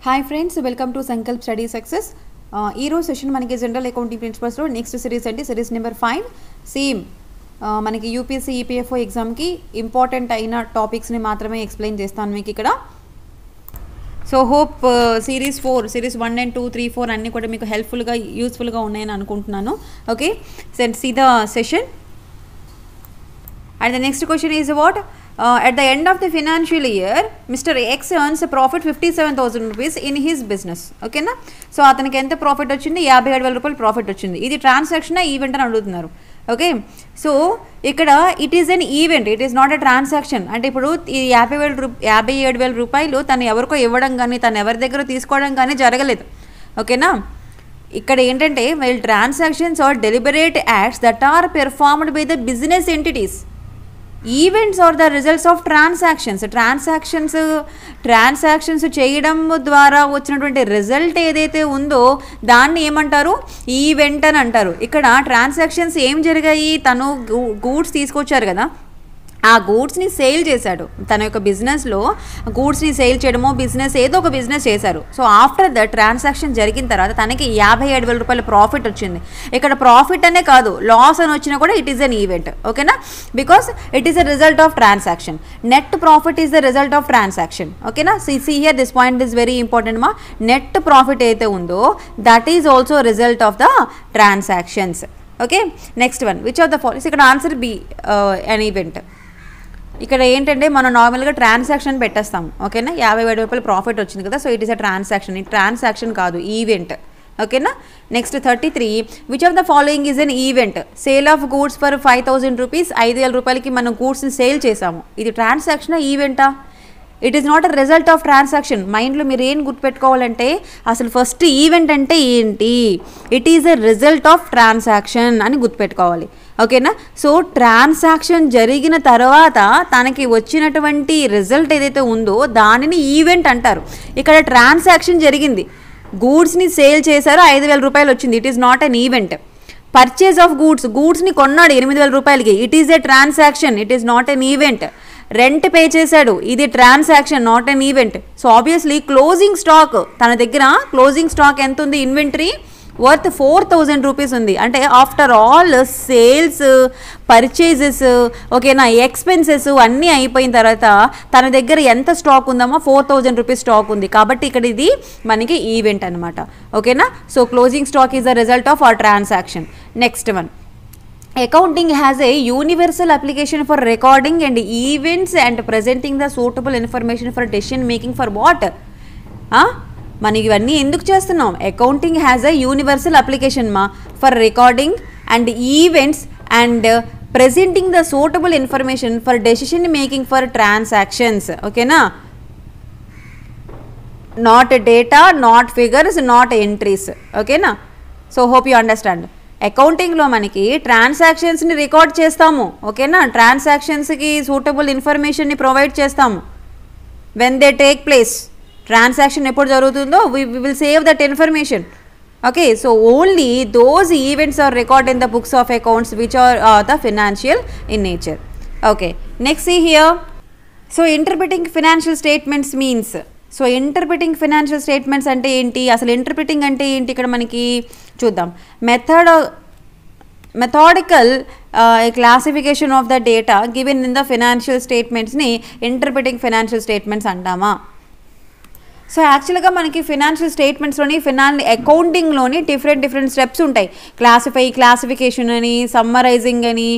Hi friends, welcome to Sankalp study success. ఈరోజు session మనకి general accounting ప్రిన్సిపల్స్లో next series అంటే series number 5. Same మనకి UPSC EPFO ఎగ్జామ్కి important అయిన టాపిక్స్ని మాత్రమే ఎక్స్ప్లెయిన్ చేస్తాను మీకు ఇక్కడ. So hope series 4, series 1 and 2, 3, 4 అన్నీ కూడా మీకు హెల్ప్ఫుల్గా యూస్ఫుల్గా ఉన్నాయని అనుకుంటున్నాను. Okay, see the session. And the next question is what? At the end of the financial year, Mr. X earns a profit 57,000 rupees in his business. Okay na? So అతనికి ఎంత profit వచ్చింది? 57,000 రూపాయలు ప్రాఫిట్ వచ్చింది. ఇది ట్రాన్సాక్షనా event అని అడుగుతున్నారు. Okay, so ఇక్కడ it is an event, it is not a transaction. అంటే ఇప్పుడు ఈ 57,000 రూపాయలు తను ఎవరికో ఇవ్వడం కానీ తను ఎవరి దగ్గర తీసుకోవడం కానీ జరగలేదు. ఓకేనా? ఇక్కడ ఏంటంటే while transactions are deliberate acts that are performed by the business entities. Events are the results of transactions చేయడం ద్వారా వచ్చినటువంటి రిజల్ట్ ఏదైతే ఉందో దాన్ని ఏమంటారు? ఈవెంట్ అని అంటారు. ఇక్కడ ట్రాన్సాక్షన్స్ ఏం జరిగాయి? తను గూడ్స్ తీసుకొచ్చారు కదా, ఆ గూడ్స్ని సేల్ చేశాడు. తన యొక్క బిజినెస్లో గూడ్స్ని సేల్ చేయడమో బిజినెస్ ఏదో ఒక బిజినెస్ చేశారు. సో ఆఫ్టర్ ద ట్రాన్సాక్షన్ జరిగిన తర్వాత తనకి 57,000 రూపాయల ప్రాఫిట్ వచ్చింది. ఇక్కడ ప్రాఫిట్ అనే కాదు, లాస్ అని వచ్చినా కూడా ఇట్ ఈస్ అన్ ఈవెంట్. ఓకేనా? Because it is a result of transaction. Net profit is the result of transaction. ఓకేనా? See here this point is very important మా. నెట్ ప్రాఫిట్ అయితే ఉందో that is also result of the transactions. Okay, next one, which of the following. ఇక్కడ answer B an event. ఇక్కడ ఏంటంటే మనం నార్మల్గా transaction పెట్టేస్తాం. ఓకేనా? 57,000 రూపాయలు ప్రాఫిట్ వచ్చింది కదా, so it is a transaction. ఈ ట్రాన్సాక్షన్ కాదు, ఈవెంట్. ఓకేనా? Next 33, which of the following is an event? Sale of goods for 5,000 rupees. 5,000 రూపాయలకి మనం గూడ్స్ని సేల్ చేసాము. ఇది ట్రాన్సాక్షనా ఈవెంటా? It is not a result of transaction. మైండ్లో మీరు ఏం గుర్తుపెట్టుకోవాలంటే అసలు ఫస్ట్ ఈవెంట్ అంటే ఏంటి? It is a result of transaction అని గుర్తుపెట్టుకోవాలి. ఓకేనా? సో ట్రాన్సాక్షన్ జరిగిన తర్వాత తనకి వచ్చినటువంటి రిజల్ట్ ఏదైతే ఉందో దానిని ఈవెంట్ అంటారు. ఇక్కడ ట్రాన్సాక్షన్ జరిగింది, గూడ్స్ని సేల్ చేశారు, 5,000 రూపాయలు వచ్చింది. It is not an event. Purchase of గూడ్స్ని కొన్నాడు 8,000 రూపాయలకి. It is a transaction, it is not an event. Rent pay చేశాడు, ఇది transaction, not an event. So obviously closing stock, తన దగ్గర క్లోజింగ్ స్టాక్ ఎంత ఉంది? ఇన్వెంటరీ వర్త్ 4,000 రూపీస్ ఉంది. అంటే ఆఫ్టర్ ఆల్ సేల్స్, పర్చేజెస్, ఓకేనా, ఎక్స్పెన్సెస్ అన్నీ అయిపోయిన తర్వాత తన దగ్గర ఎంత స్టాక్ ఉందమ్మా? 4,000 రూపీస్ స్టాక్ ఉంది. కాబట్టి ఇక్కడ ఇది మనకి ఈవెంట్ అనమాట. ఓకేనా? So closing stock is the result of our transaction. Next one, accounting has a universal application for recording and events and presenting the suitable information for decision making for what? మనకి ఇవన్నీ ఎందుకు చేస్తున్నాం? Accounting has a universal application మా for recording and events and presenting the suitable information for decision making for transactions. ఓకేనా? Not data, not figures, not entries. ఓకేనా? So hope you understand. అకౌంటింగ్లో మనకి ట్రాన్సాక్షన్స్ని రికార్డ్ చేస్తాము. ఓకేనా? ట్రాన్సాక్షన్స్కి సూటబుల్ ఇన్ఫర్మేషన్ని ప్రొవైడ్ చేస్తాము. When they take place, transaction ఎప్పుడు జరుగుతుందో we will save that information. Okay, so only those events are recorded in the books of accounts which are the financial in nature. Okay, next see here. So interpreting financial statements means, so interpreting financial statements అంటే ఏంటి? అసలు interpreting అంటే ఏంటి ఇక్కడ మనకి చూద్దాం. Methodical classification of the data given in the financial స్టేట్మెంట్స్ని interpreting financial statements అంటామా? సో యాక్చువల్గా మనకి ఫినాన్షియల్ స్టేట్మెంట్స్లోని అకౌంటింగ్లోని డిఫరెంట్ స్టెప్స్ ఉంటాయి. క్లాసిఫికేషన్ అని, సమ్మరైజింగ్ అని,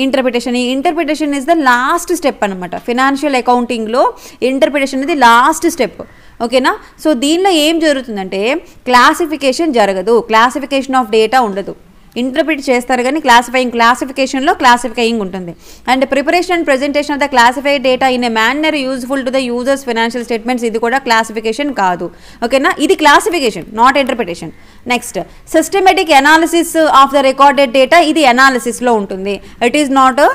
interpretation is the last step అనమాట. ఫినాన్షియల్ అకౌంటింగ్లో ఇంటర్ప్రిటేషన్ అనేది లాస్ట్ స్టెప్. ఓకేనా? సో దీనిలో ఏం జరుగుతుందంటే క్లాసిఫికేషన్ జరగదు, క్లాసిఫికేషన్ ఆఫ్ డేటా ఉండదు. ఇంటర్ప్రిట్ చేస్తారు కానీ క్లాసిఫికేషన్లో క్లాసిఫైయింగ్ ఉంటుంది. And preparation and presentation of the classified data in a manner useful to the users financial statements, ఇది కూడా క్లాసిఫికేషన్ కాదు. ఓకేనా? ఇది classification, not interpretation. Next systematic analysis of the recorded data, ఇది అనాలిసిస్లో ఉంటుంది. It is not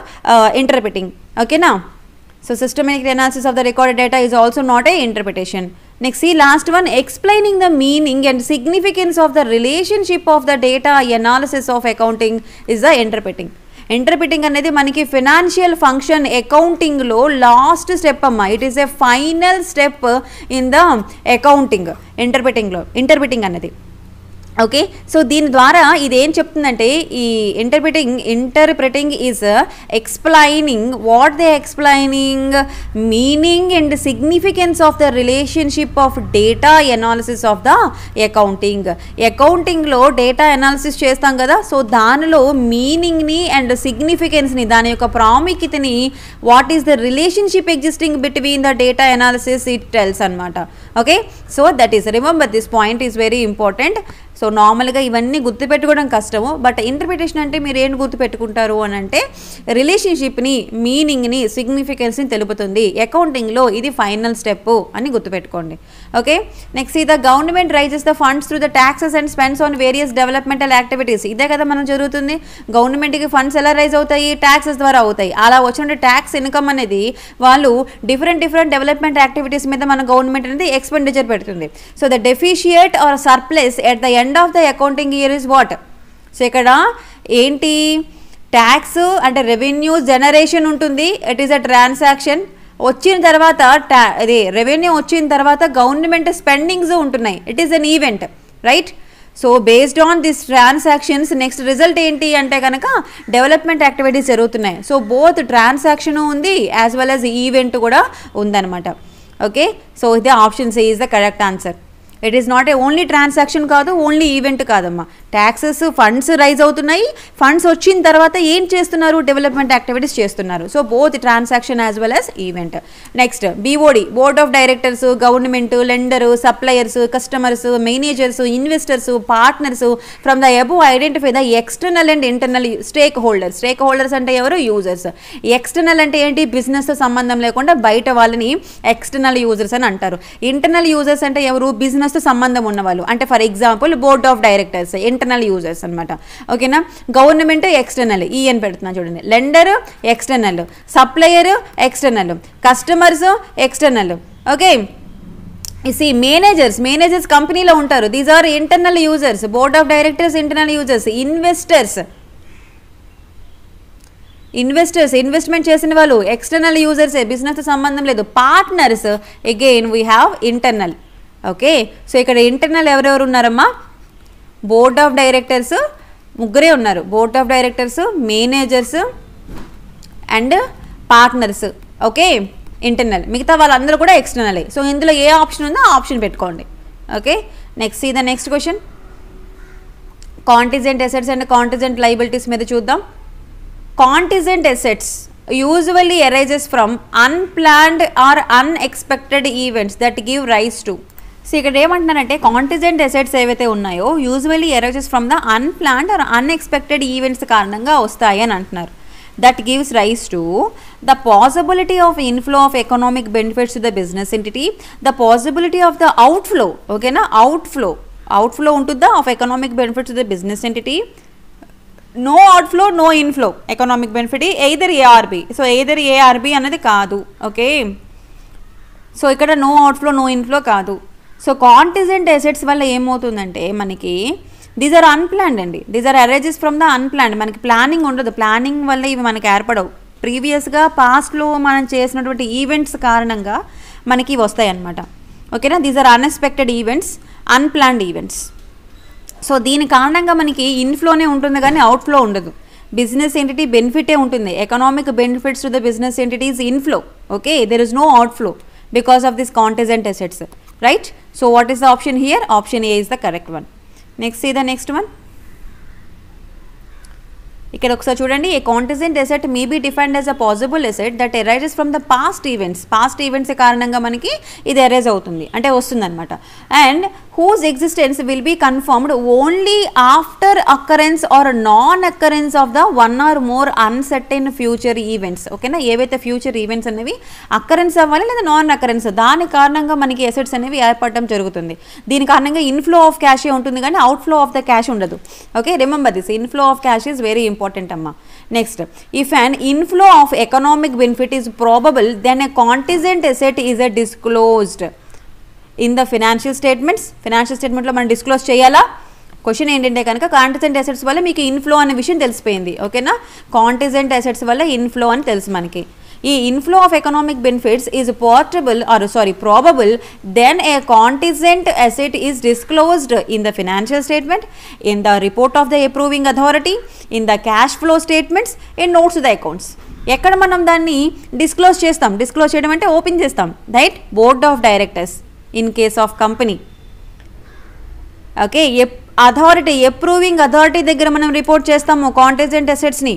interpreting. ఓకేనా? So systematic analysis of the recorded data is also not a interpretation. Next, see last one, explaining the meaning and significance of the relationship of the data analysis of accounting is the interpreting. Interpreting అనేది మనకి financial function అకౌంటింగ్లో last step అమ్మా. It is a final step in the accounting interpreting అనేది. Okay, so దీని ద్వారా ఇది ఏం చెప్తుందంటే ఈ interpreting is explaining what they explaining meaning and significance of the relationship of data analysis of the అకౌంటింగ్లో డేటా ఎనాలిసిస్ చేస్తాం కదా, సో దానిలో మీనింగ్ని అండ్ సిగ్నిఫికెన్స్ని దాని యొక్క ప్రాముఖ్యతని what is the relationship existing between the data analysis it tells అనమాట. Okay, so that is remember this point is very important. So నార్మల్గా ఇవన్నీ గుర్తుపెట్టుకోవడం కష్టము, బట్ ఇంటర్ప్రిటేషన్ అంటే మీరు ఏంటి గుర్తుపెట్టుకుంటారు అని అంటే రిలేషన్షిప్ని, మీనింగ్ని, సిగ్నిఫికెన్స్ని తెలుపుతుంది. అకౌంటింగ్లో ఇది ఫైనల్ స్టెప్ అని గుర్తుపెట్టుకోండి. Okay, next the government raises the funds through the taxes and spends on various developmental activities. ఇదే కదా మనం జరుగుతుంది. గవర్నమెంట్కి ఫండ్స్ ఎలా రైజ్ అవుతాయి? ట్యాక్సెస్ ద్వారా అవుతాయి. అలా వచ్చిన ట్యాక్స్ ఇన్కమ్ అనేది వాళ్ళు డిఫరెంట్ డెవలప్మెంట్ యాక్టివిటీస్ మీద మన గవర్నమెంట్ అనేది ఎక్స్పెండిచర్ పెడుతుంది. So the deficit or surplus at the end of the accounting year is what? So ఇక్కడ ఏంటి? ట్యాక్స్ అంటే రెవెన్యూ జనరేషన్ ఉంటుంది. It is a transaction. వచ్చిన తర్వాత ఇది రెవెన్యూ వచ్చిన తర్వాత గవర్నమెంట్ స్పెండింగ్స్ ఉంటున్నాయి. It is an event, right? So based on this transactions next result ఏంటి అంటే కనుక డెవలప్మెంట్ యాక్టివిటీస్ జరుగుతున్నాయి. సో బోత్ ట్రాన్సాక్షన్ ఉంది యాజ్ వెల్ యాజ్ ఈవెంట్ కూడా ఉందన్నమాట. ఓకే, సో ఇది option C is the correct answer. It is not a only transaction కాదు, only event కాదమ్మా. ట్యాక్సెస్, ఫండ్స్ రైజ్ అవుతున్నాయి. ఫండ్స్ వచ్చిన తర్వాత ఏం చేస్తున్నారు? డెవలప్మెంట్ యాక్టివిటీస్ చేస్తున్నారు. So both transaction as well as event. Next BOD, board of directors, government, lender, suppliers, customers, managers, investors, partners from the above identify the external and internal stakeholders అంటే ఎవరు? Users. External అంటే ఏంటి? బిజినెస్తో సంబంధం లేకుండా బయట వాళ్ళని external users అని అంటారు. ఇంటర్నల్ యూజర్స్ అంటే ఎవరు? బిజినెస్తో సంబంధం ఉన్నవాళ్ళు. అంటే for example board of directors internal users అనమాట. ఓకేనా? గవర్నమెంట్ ఎక్స్టర్నల్, ఈ అని పెడుతున్నా చూడండి. Lender external, supplier external, customers external. Okay, managers కంపెనీలో ఉంటారు. These are internal users. Board of directors internal users. Investment చేసిన వాళ్ళు ఎక్స్టర్నల్ యూజర్సే, బిజినెస్తో సంబంధం లేదు. Partners again we have internal. Okay, so ఇక్కడ ఇంటర్నల్ ఎవరెవరు ఉన్నారమ్మా? బోర్డ్ ఆఫ్ డైరెక్టర్స్ ముగ్గురే ఉన్నారు. Board of directors, managers and partners. Okay, internal. మిగతా వాళ్ళందరూ కూడా ఎక్స్టర్నలే. సో ఇందులో ఏ ఆప్షన్ ఉందో ఆ ఆప్షన్ పెట్టుకోండి. Okay, next the next question contingent assets and contingent liabilities మీద చూద్దాం. Contingent assets usually arises from unplanned or unexpected events that give rise to. So ఇక్కడ ఏమంటున్నారంటే కాంటిజెంట్ అసెట్స్ ఏవైతే ఉన్నాయో usually arises from the unplanned or unexpected events కారణంగా వస్తాయి అని అంటున్నారు. That gives rise to the possibility of inflow of economic benefits to the business entity, the possibility of the outflow. ఓకేనా? Outflow ఉంటుందా of economic benefits to the business entity. No outflow, no inflow economic benefit either ARB. So either ARB అనేది కాదు. Okay, so ఇక్కడ no outflow, no inflow కాదు. So contingent assets వల్ల ఏమవుతుందంటే మనకి these are unplanned అండి. These are arises from the unplanned. మనకి planning ఉండదు. ప్లానింగ్ వల్ల ఇవి మనకి ఏర్పడవు. ప్రీవియస్గా పాస్ట్లో మనం చేసినటువంటి ఈవెంట్స్ కారణంగా మనకి వస్తాయి అన్నమాట. ఓకేనా? These are unexpected events, unplanned events. So దీని కారణంగా మనకి ఇన్ఫ్లోనే ఉంటుంది కానీ అవుట్ఫ్లో ఉండదు. బిజినెస్ ఎంటిటీ బెనిఫిటే ఉంటుంది. Economic benefits to the business entities inflow. Okay, there is no outflow because of this contingent assets, right? So what is the option here? Option A is the correct one. Next, see the next one. ఇక్కడ ఒకసారి చూడండి. A contingent asset may be defined as a possible asset that arises from the past events కారణంగా మనకి ఇది arise అవుతుంది అంటే వస్తుందన్నమాట. And whose existence will be confirmed only after occurrence or non occurrence of the one or more uncertain future events. ఓకేనా? ఏవైతే future events అనేవి occurrence అవ్వాలి లేదా నాన్ అక్కరెన్స్, దాని కారణంగా మనకి అసెట్స్ అనేవి ఏర్పడడం జరుగుతుంది. దీని కారణంగా ఇన్ఫ్లో ఆఫ్ క్యాషే ఉంటుంది కానీ అవుట్ఫ్లో ఆఫ్ ద క్యాష్ ఉండదు. Okay, remember this. Inflow of cash is very important amma. Next, if an inflow of economic benefit is probable, then a contingent asset is a disclosed in the financial statements. Financial statement lo man disclose cheyala. Question ఏంటంటే కనుక contingent assets వల్ల మీకు inflow అనే విషయం తెలిసిపోయింది. ఓకేనా, contingent assets వల్ల inflow అని తెలుసు మనకి. ఈ inflow of economic benefits is probable then a contingent asset is disclosed in the financial statement, in the report of the approving authority, in the cash flow statements, in notes to the accounts. ఎక్కడ మనం దాన్ని disclose చేస్తాం? Disclose చేయడం అంటే open చేస్తాం, right? Board of directors in case of company. Okay, authority, approving authority దగ్గర మనం report చేస్తాము కాంటిజెంట్ అసెట్స్ని.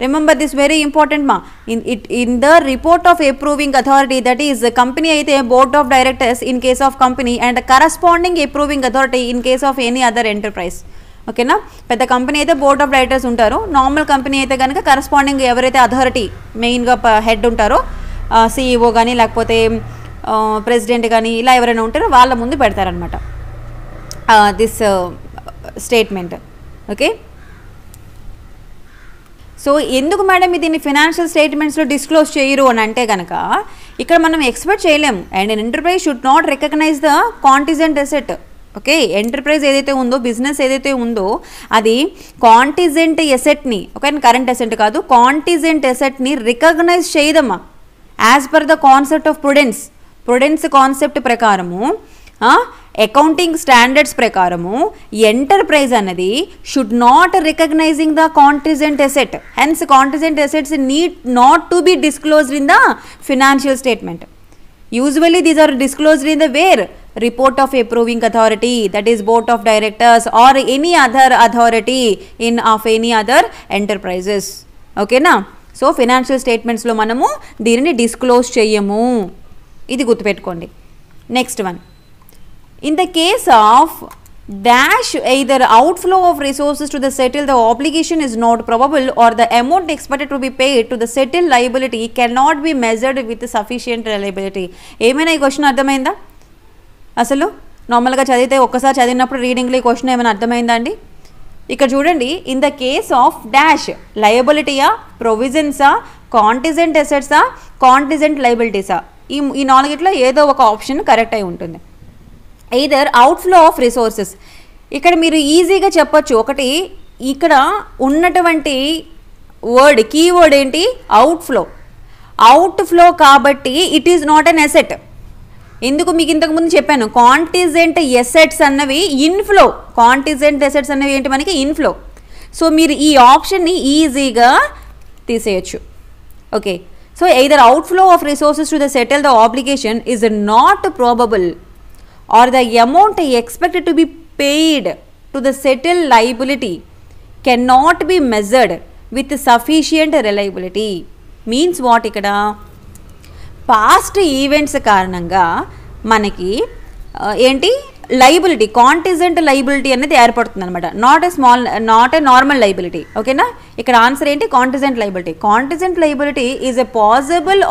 రిమెంబర్ దిస్, వెరీ ఇంపార్టెంట్ మా. In the report of approving authority, that is company అయితే board of directors in case of company, and corresponding approving authority in case of any other enterprise. ఓకేనా, పెద్ద company అయితే board of directors ఉంటారు, normal company అయితే కనుక corresponding ఎవరైతే authority మెయిన్గా head ఉంటారో, సిఇఓ కానీ లేకపోతే ప్రెసిడెంట్ కానీ ఇలా ఎవరైనా ఉంటారో వాళ్ళ ముందు పెడతారనమాట దిస్ స్టేట్మెంట్. ఓకే, సో ఎందుకు మేడం దీన్ని ఫినాన్షియల్ స్టేట్మెంట్స్లో డిస్క్లోజ్ చేయరు అని అంటే కనుక ఇక్కడ మనం ఎక్స్పెక్ట్ చేయలేం. And an enterprise should not recognise the contingent asset. Okay, enterprise ఏదైతే ఉందో, బిజినెస్ ఏదైతే ఉందో అది కాంటిజెంట్ ఎసెట్ని, ఓకే, కరెంట్ అసెట్ కాదు, కాంటిజెంట్ ఎసెట్ని రికగ్నైజ్ చేయదమ్మా. As per the concept of prudence concept ప్రకారము, అకౌంటింగ్ స్టాండర్డ్స్ ప్రకారము ఎంటర్ప్రైజ్ అన్నది should not recognising the contingent asset. Hence contingent assets need not to be disclosed in the financial statement. Usually these are disclosed in the where? Report of approving authority, that is board of directors or any other authority in of any other enterprises. Okay na? So financial statements lo manamu దీనిని disclose చేయము. ఇది గుర్తుపెట్టుకోండి. Next one. In the case of dash, either outflow of resources to the settle the obligation is not probable, or the amount expected to be paid to the settled liability cannot be measured with sufficient reliability. ఏమైనా ఈ question అర్థమైందా? అసలు నార్మల్గా చదివితే ఒక్కసారి చదివినప్పుడు రీడింగ్లో ఈ question ఏమైనా అర్థమైందా అండి? ఇక్కడ చూడండి, in the case of dash, లయబిలిటీయా, ప్రొవిజన్సా, కాంటిజెంట్ అసెట్సా, కాంటిజెంట్ లయబిలిటీసా, ఈ నాలుగిట్లో ఏదో ఒక ఆప్షన్ కరెక్ట్ అయి ఉంటుంది. ఎయిదర్ అవుట్ఫ్లో ఆఫ్ రిసోర్సెస్, ఇక్కడ మీరు ఈజీగా చెప్పొచ్చు. ఒకటి ఇక్కడ ఉన్నటువంటి వర్డ్, కీవర్డ్ ఏంటి? అవుట్ఫ్లో కాబట్టి it is not an asset. ఎందుకు మీకు ఇంతకుముందు చెప్పాను, కాంటిజెంట్ ఎసెట్స్ అన్నవి ఇన్ఫ్లో, కాంటిజెంట్ ఎసెట్స్ అన్నవి ఏంటి మనకి? ఇన్ఫ్లో. సో మీరు ఈ ఆప్షన్ని ఈజీగా తీసేయచ్చు. Okay, so either outflow of resources to the settle the obligation is not probable, or the amount expected to be paid to the settled liability cannot be measured with sufficient reliability. Means what? ikkada past events కారణంగా మనకి ఏంటి liability, contingent liability అనేది ఏర్పడుతుంది అనమాట. Not a normal liability. ఓకేనా, ఇక్కడ answer ఏంటి? Contingent liability. Contingent liability is a possible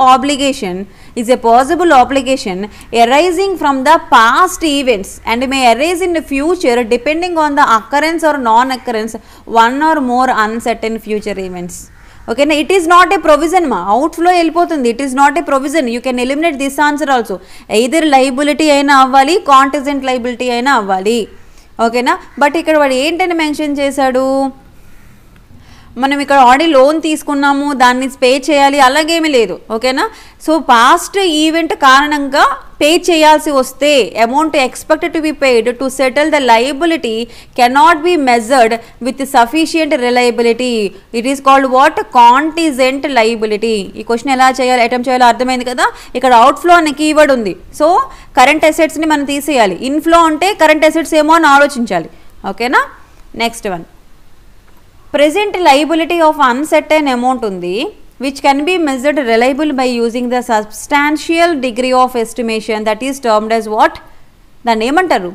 obligation arising from the past events and may arise in the future depending on the occurrence or non-occurrence one or more uncertain future events. Okay na, it is not a provision ma, outflow వెళ్ళిపోతుంది. It is not a provision. You can eliminate this answer also. Either liability అయినా అవ్వాలి, contingent liability అయినా అవ్వాలి. ఓకేనా, but ఇక్కడ వాడు ఏంటని mention చేశాడు, మనం ఇక్కడ ఆల్రెడీ లోన్ తీసుకున్నాము, దాన్ని పే చేయాలి, అలాగేమీ లేదు. ఓకేనా, సో పాస్ట్ ఈవెంట్ కారణంగా పే చేయాల్సి వస్తే amount expected to be paid to settle the liability cannot be measured with sufficient reliability. It is called what? Contingent liability. ఈ క్వశ్చన్ ఎలా చేయాలి, అటెంప్ట్ చేయాలో అర్థమైంది కదా. ఇక్కడ అవుట్ఫ్లో అనే కీవర్డ్ ఉంది. సో కరెంట్ అసెట్స్ని మనం తీసేయాలి. ఇన్ఫ్లో అంటే కరెంట్ అసెట్స్ ఏమో అని ఆలోచించాలి. ఓకేనా, next one. Present liability of uncertain amount ఉంది, which can be measured reliable by using the substantial degree of estimation, that is termed as what? దాన్ని ఏమంటారు?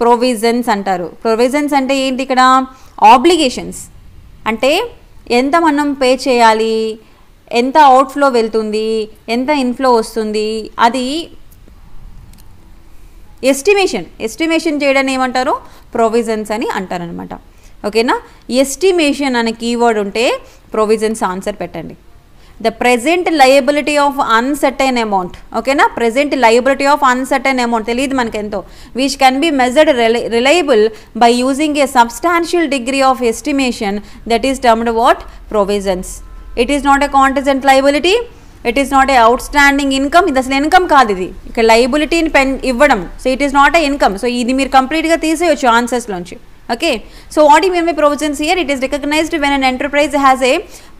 ప్రొవిజన్స్ అంటారు. ప్రొవిజన్స్ అంటే ఏంటి? ఇక్కడ ఆబ్లిగేషన్స్ అంటే ఎంత మనం పే చేయాలి, ఎంత అవుట్ఫ్లో వెళ్తుంది, ఎంత ఇన్ఫ్లో వస్తుంది, అది ఎస్టిమేషన్ చేయడాన్ని ఏమంటారు? ప్రొవిజన్స్ అని అంటారనమాట. ఓకేనా, ఎస్టిమేషన్ అనే కీవర్డ్ ఉంటే ప్రొవిజన్స్ ఆన్సర్ పెట్టండి. The present liability of uncertain amount, ఓకేనా, present liability of uncertain amount తెలియదు మనకి ఎంతో, which can be measured reliable by using a substantial degree of estimation, that is termed what, provisions. It is not a contingent liability, it is not a outstanding income, ఇది అసలు income కాదు, ఇది ఇక్కడ లయబిలిటీని ఇవ్వడం, so it is not a income. So ఇది మీరు కంప్లీట్గా తీసేయచ్చు ఆన్సర్స్లోంచి. Okay, so what do you mean by provisions here? It is recognized when an enterprise has a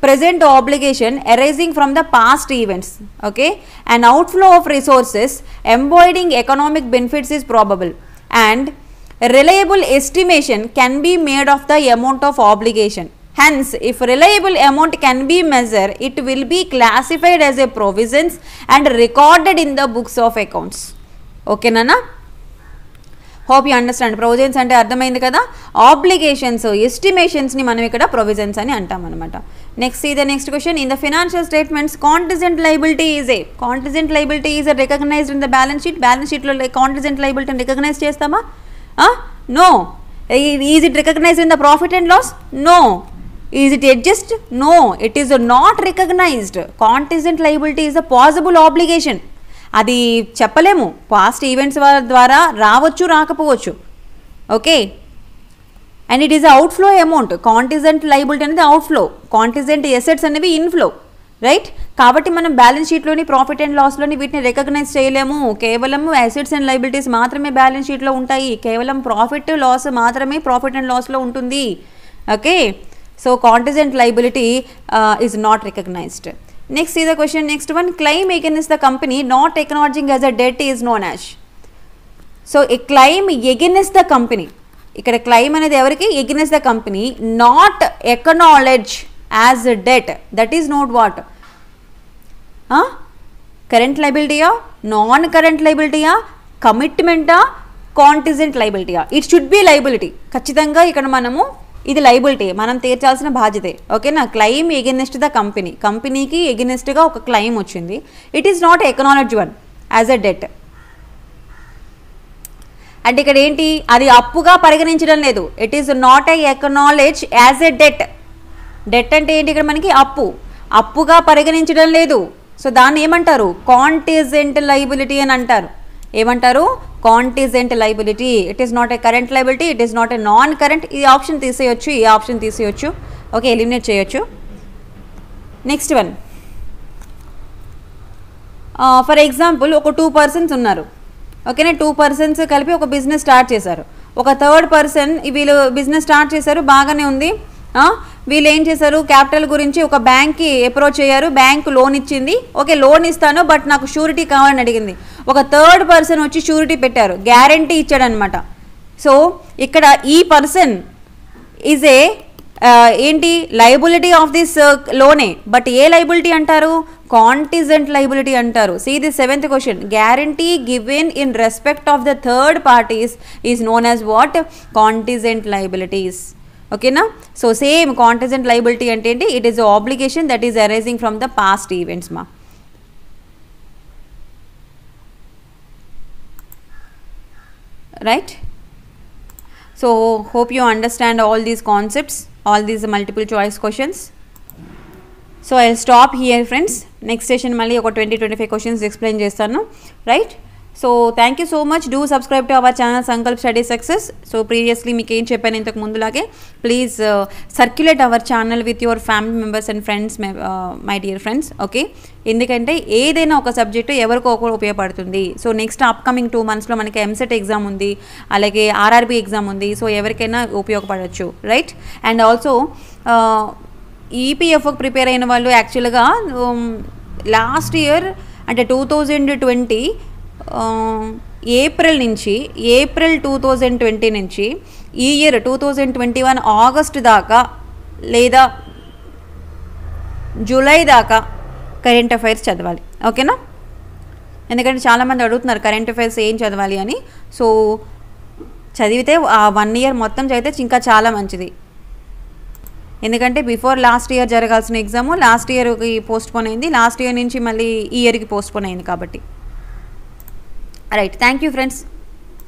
present obligation arising from the past events. Okay, an outflow of resources embodying economic benefits is probable, and a reliable estimation can be made of the amount of obligation. Hence, if reliable amount can be measured, it will be classified as a provisions and recorded in the books of accounts. Okay, Nana? Hope you understand. Provisions అంటే అర్థమైంది కదా, obligations, ఎస్టిమేషన్స్ని మనం ఇక్కడ provisions అని అంటాం అనమాట. Next ఇది next question. In the financial statements contingent liability is a recognized in the balance sheet. Balance షీట్లో కాంటిజెంట్ లయబిలిటీని రికగ్నైజ్ చేస్తామా? No. Is it recognize in the profit and loss? No. Is it adjust? No, it is not recognized. Contingent liability is a possible obligation, అది చెప్పలేము, past events ద్వారా రావచ్చు రాకపోవచ్చు. Okay, and it is outflow amount. Contingent liability అనేది outflow, contingent assets అనేవి inflow, right? కాబట్టి మనం balance షీట్లోని ప్రాఫిట్ అండ్ లాస్లోని వీటిని రికగ్నైజ్ చేయలేము. కేవలం అసెట్స్ అండ్ లయబిలిటీస్ మాత్రమే బ్యాలెన్స్ షీట్లో ఉంటాయి, కేవలం ప్రాఫిట్ లాస్ మాత్రమే ప్రాఫిట్ అండ్ లాస్లో ఉంటుంది. Okay, so contingent liability is not recognized. Next is the question, next one, claim against the company not acknowledging as a debt is known as. So a claim against the company, ఇక్కడ claim అనేది ఎవరికి? against the company, not acknowledge as a debt, that is not what, current liability ఆ, non current liability ఆ, commitment ఆ, contingent liability ఆ? It should be liability. ఖచ్చితంగా ఇక్కడ మనము ఇది లయబిలిటీ, మనం తీర్చాల్సిన బాధ్యతే. ఓకేనా, క్లెయిమ్ ఎగెనిస్ట్ ద కంపెనీ, కంపెనీకి ఎగెనిస్ట్గా ఒక క్లెయిమ్ వచ్చింది, it is not acknowledge one as a debt. అంటే ఇక్కడ ఏంటి, అది అప్పుగా పరిగణించడం లేదు, it is not a acknowledge as a debt. Debt అంటే ఏంటి, ఇక్కడ మనకి అప్పుగా పరిగణించడం లేదు, సో దాన్ని ఏమంటారు? కాంటిజెంట్ లయబిలిటీ అని అంటారు. ఏమంటారు? Contingent liability. It is not A current liability, it is not A non current. ఈ ఆప్షన్ తీసేయచ్చు, ఈ ఆప్షన్ తీసేయచ్చు. ఓకే, ఎలిమినేట్ చేయొచ్చు. నెక్స్ట్ వన్, ఫర్ ఎగ్జాంపుల్ ఒక 2 persons ఉన్నారు. ఓకేనా, 2 persons కలిపి ఒక బిజినెస్ స్టార్ట్ చేశారు. ఒక థర్డ్ పర్సన్ వీళ్ళు బిజినెస్ స్టార్ట్ చేశారు, బాగానే ఉంది. వీళ్ళు ఏం చేశారు, క్యాపిటల్ గురించి ఒక బ్యాంక్కి అప్రోచ్ అయ్యారు, బ్యాంక్ లోన్ ఇచ్చింది. ఓకే, లోన్ ఇస్తాను బట్ నాకు షూరిటీ కావాలని అడిగింది. ఒక థర్డ్ పర్సన్ వచ్చి షూరిటీ పెట్టారు, గ్యారంటీ ఇచ్చాడనమాట. సో ఇక్కడ ఈ పర్సన్ ఈజ్ ఏ ఏంటి, లయబిలిటీ ఆఫ్ దిస్ లోనే, బట్ ఏ లయబిలిటీ అంటారు? కాంటిజెంట్ లయబిలిటీ అంటారు. See the 7th question, guarantee given in respect of the third parties is known as what? Contingent liabilities. ఓకేనా, so same contingent liability అంటే ఏంటి? It is obligation that is arising from the past events మా. Right, so hope you understand all these concepts, all these multiple choice questions. So I'll stop here friends. Next session malli oka 20-25 questions explain chestanu, right? So thank you so much. Do subscribe to our channel Sankalp Study Success. So previously meeku em cheppanu intaku mundu lage, please circulate our channel with your family members and friends, my dear friends. Okay, ఎందుకంటే ఏదైనా ఒక subject ఎవరికో ఒకరు ఉపయోగపడుతుంది. So next upcoming 2 monthsలో మనకి EAMCET exam ఉంది, అలాగే RRB exam ఉంది. సో ఎవరికైనా ఉపయోగపడవచ్చు, రైట్? అండ్ ఆల్సో ఈపీఎఫ్ఓకి ప్రిపేర్ అయిన వాళ్ళు యాక్చువల్గా లాస్ట్ ఇయర్ అంటే 2020 ఏప్రిల్ 2020 నుంచి ఈ ఇయర్ 2021 ఆగస్ట్ దాకా లేదా జూలై దాకా కరెంట్ అఫైర్స్ చదవాలి. ఓకేనా, ఎందుకంటే చాలామంది అడుగుతున్నారు కరెంట్ అఫైర్స్ ఏం చదవాలి అని. సో చదివితే ఆ 1 year మొత్తం చదివితే ఇంకా చాలా మంచిది. ఎందుకంటే బిఫోర్ లాస్ట్ ఇయర్ జరగాల్సిన ఎగ్జాము లాస్ట్ ఇయర్కి పోస్ట్పోన్ అయింది, లాస్ట్ ఇయర్ నుంచి మళ్ళీ ఈ ఇయర్కి పోస్ట్పోన్ అయింది కాబట్టి. Right, thank you friends.